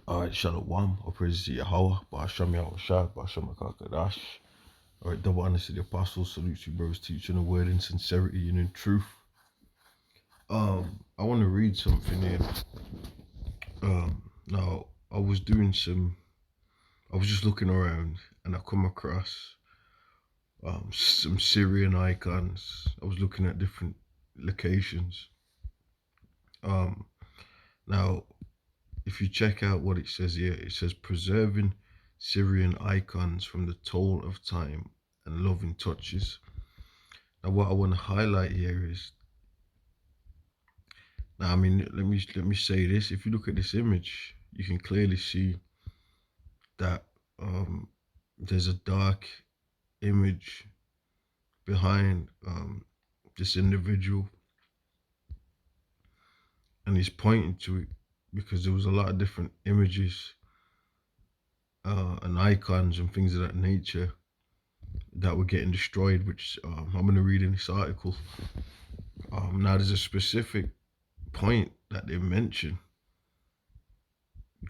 Alright, Shalom, or praise to Yahweh, Ba'asham Yahushua, Ba'asham Akakadash. Alright, double honors to the apostles, salute you, brothers, teaching the word in sincerity and in truth. I want to read something here. Now, I was just looking around and I come across some Syrian icons. I was looking at different locations. Now, if you check out what it says here, it says preserving Syrian icons from the toll of time and loving touches. Now, what I want to highlight here is, now, I mean, let me say this. If you look at this image, you can clearly see that there's a dark image behind this individual, and he's pointing to it because there was a lot of different images and icons and things of that nature that were getting destroyed, which I'm going to read in this article. Now, there's a specific point that they mention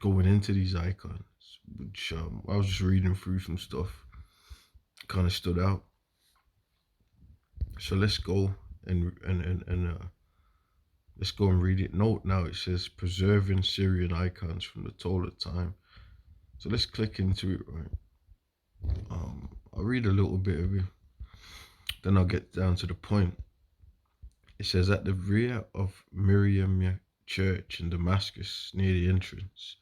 going into these icons, which I was just reading through some stuff, kind of stood out. So let's go and let's go and read it. Note now it says preserving Syrian icons from the toll of time. So let's click into it, right? I'll read a little bit of it, then I'll get down to the point. It says at the rear of Miriam Church in Damascus, near the entrance,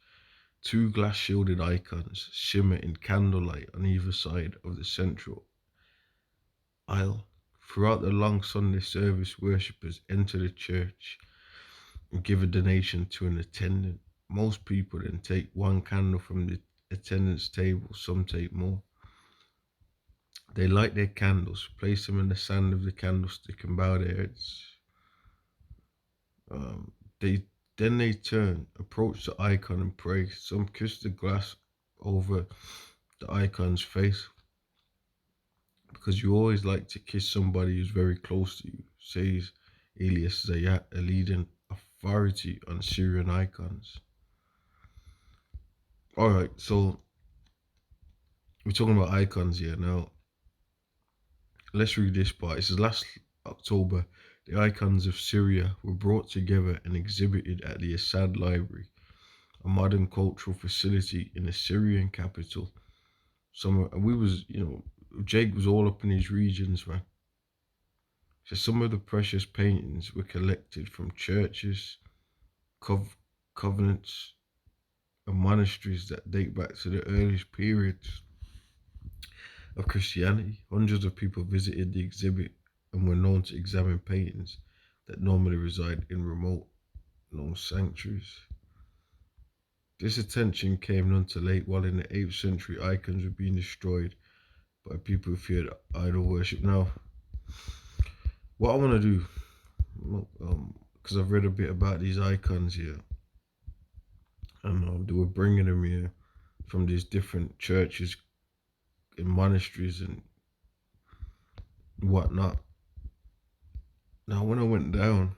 two glass-shielded icons shimmer in candlelight on either side of the central aisle. Throughout the long Sunday service, worshippers enter the church and give a donation to an attendant. Most people then take one candle from the attendant's table, some take more. They light their candles, place them in the sand of the candlestick and bow their heads. They turn, approach the icon and pray. Some kiss the glass over the icon's face, because you always like to kiss somebody who's very close to you, says Elias Zayat, a leading authority on Syrian icons. Alright, so we're talking about icons here. Now, let's read this part. It says, last October, the icons of Syria were brought together and exhibited at the Assad Library, a modern cultural facility in the Syrian capital. Jake was all up in these regions, man. So some of the precious paintings were collected from churches, covenants, and monasteries that date back to the earliest periods of Christianity. Hundreds of people visited the exhibit and were known to examine paintings that normally reside in remote, known sanctuaries. This attention came none too late. While in the 8th century, icons were being destroyed by people who feared idol worship. Now, what I want to do, because I've read a bit about these icons here, and they were bringing them here from these different churches and monasteries and whatnot. Now, when I went down,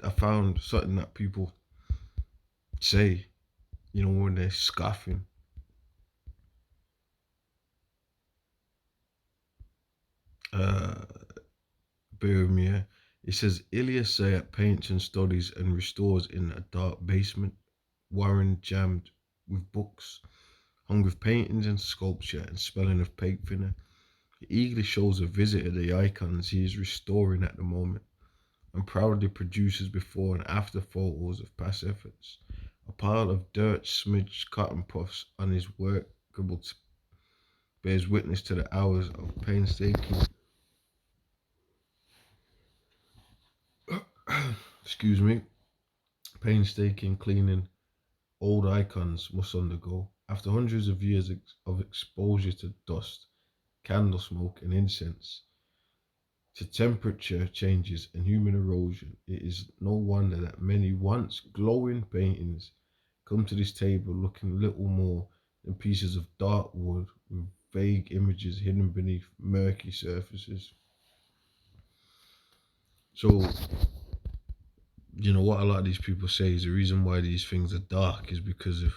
I found something that people say, when they're scoffing. Bear with me here. It says Elias Sayat paints and studies and restores in a dark basement, Warren jammed with books, hung with paintings and sculpture and smelling of paint thinner. He eagerly shows a visitor the icons he is restoring at the moment, and proudly produces before and after photos of past efforts. A pile of dirt smudged cotton puffs on his workable bears witness to the hours of painstaking painstaking cleaning old icons must undergo. After hundreds of years of exposure to dust, candle smoke, and incense, to temperature changes and human erosion, it is no wonder that many once glowing paintings come to this table looking little more than pieces of dark wood with vague images hidden beneath murky surfaces. So what a lot of these people say is the reason why these things are dark is because of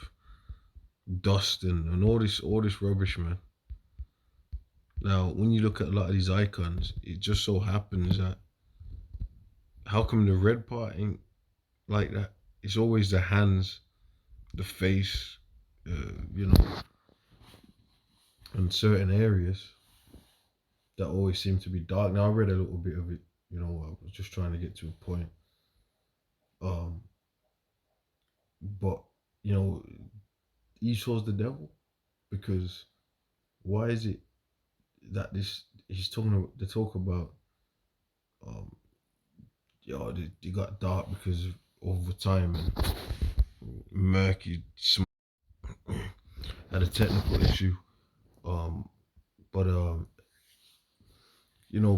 dust and all this rubbish, man. Now, when you look at a lot of these icons, it just so happens that how come the red part ain't like that? It's always the hands, the face, uh, you know, and certain areas that always seem to be dark. Now, I read a little bit of it. I was just trying to get to a point. Um, but you know, Esau's the devil because why is it that this he's talking about, they talk about um they got dark because of over time and murky had a technical issue. Um, but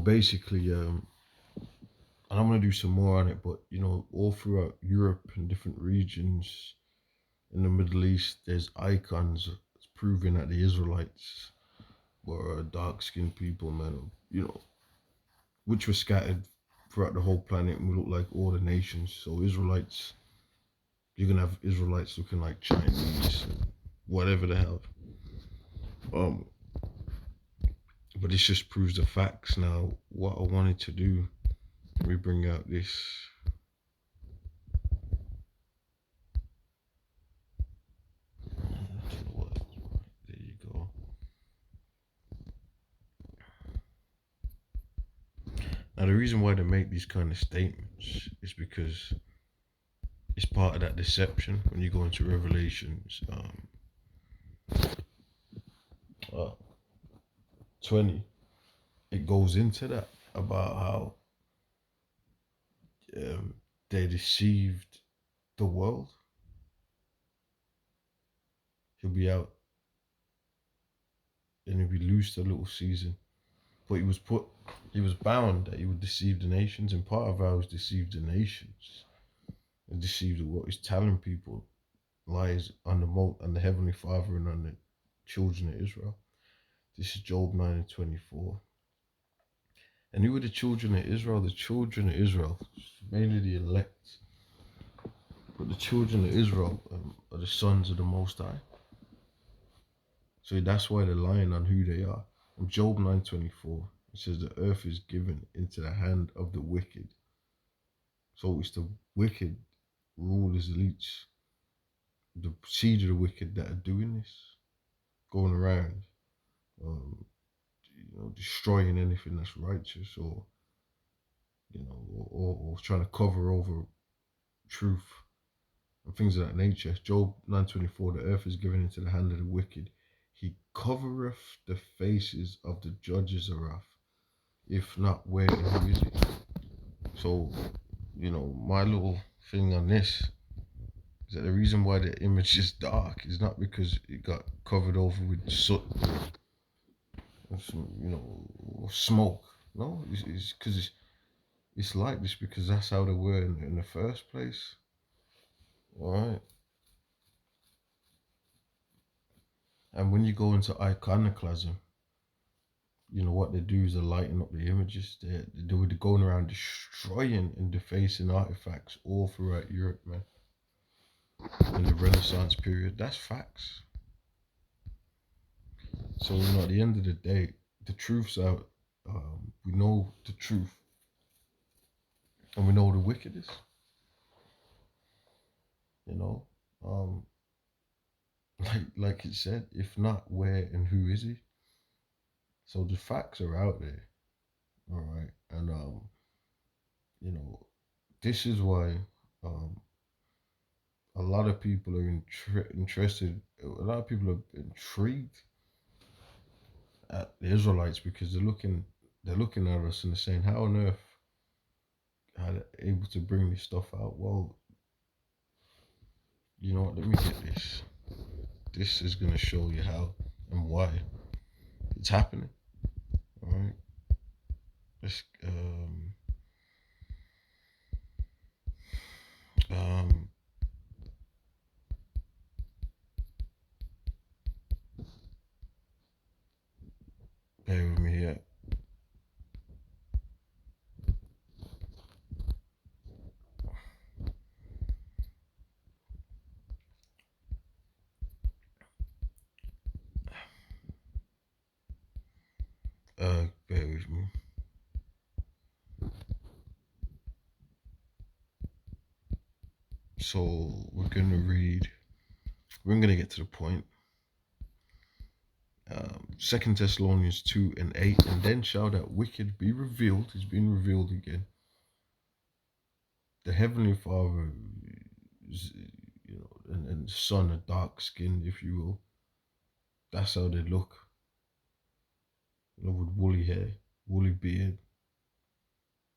basically, and I'm gonna do some more on it. But all throughout Europe and different regions in the Middle East, there's icons proving that the Israelites were dark-skinned people, man. Which were scattered throughout the whole planet and we look like all the nations. So Israelites, you're gonna have Israelites looking like Chinese, whatever the hell. Um, but this just proves the facts. Now, what I wanted to do, we bring out this. There you go. Now, the reason why they make these kind of statements is because it's part of that deception when you go into Revelations uh, 20. It goes into that about how um, they deceived the world. He'll be out and he'll be loosed a little season. But he was bound that he would deceive the nations, and part of how he's deceived the nations and deceived what he's telling people lies on on the Heavenly Father and on the children of Israel. This is Job 9 and 24. And who were the children of Israel? The children of Israel, mainly the elect, but the children of Israel are the sons of the Most High. So that's why they're lying on who they are. In Job 9:24, it says the earth is given into the hand of the wicked. So it's the wicked rulers, elites, the seed of the wicked that are doing this, going around, um, destroying anything that's righteous, or or trying to cover over truth and things of that nature. Job 9:24, the earth is given into the hand of the wicked. He covereth the faces of the judges thereof. If not, where and who is it? So, my little thing on this is that the reason why the image is dark is not because it got covered over with soot or some, or smoke. No, it's because it's like this because that's how they were in the first place. All right. And when you go into iconoclasm, what they do is they lighten up the images. They were going around destroying and defacing artifacts all throughout Europe, man. In the Renaissance period, that's facts. So at the end of the day, the truth's out. We know the truth, and we know the wickedness. You know, um, like it said, if not, where and who is he? So the facts are out there, all right. And you know, this is why um, a lot of people are interested. A lot of people are intrigued at the Israelites because they're looking at us and they're saying, how on earth are they able to bring this stuff out? Well, you know what? Let me get this. This is gonna show you how and why it's happening. All right. Let's um bear with me here. me. So we're gonna read. We're gonna get to the point. 2 Thessalonians 2 and 8, and then shall that wicked be revealed. It's been revealed again. The Heavenly Father, is, and the Son, a dark skinned, if you will. That's how they look. With woolly hair, woolly beard,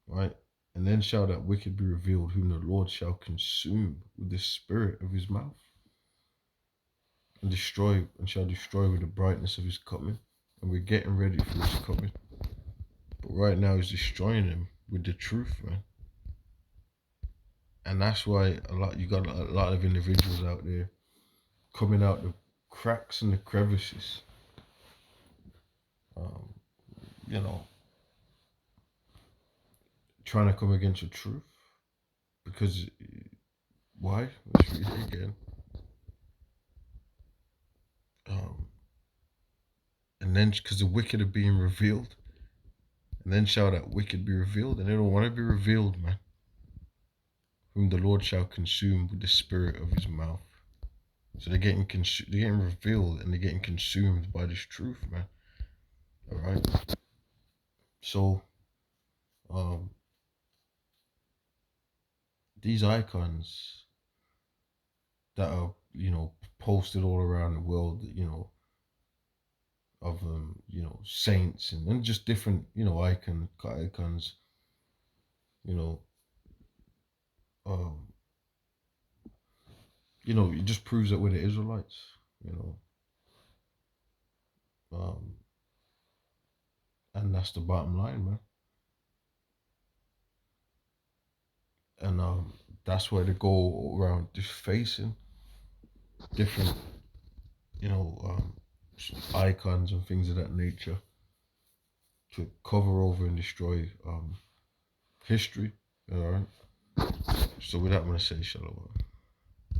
right? And then shall that wicked be revealed, whom the Lord shall consume with the spirit of his mouth, and shall destroy with the brightness of his coming. And we're getting ready for his coming. But right now he's destroying him with the truth, man. And that's why you got a lot of individuals out there coming out the cracks and the crevices. Um, you know, trying to come against the truth. Because why? Let's read it again. And then because the wicked are being revealed, and then shall that wicked be revealed, and they don't want to be revealed, man. Whom the Lord shall consume with the spirit of his mouth. So they're getting revealed, and they're getting consumed by this truth, man. All right. So, these icons that are, posted all around the world, of saints and just different, icons, you know, um, it just proves that we're the Israelites, um, and that's the bottom line, man. And that's why they go around just facing different, you know, um, icons and things of that nature to cover over and destroy history. All right. So with that, I'm gonna say shalom.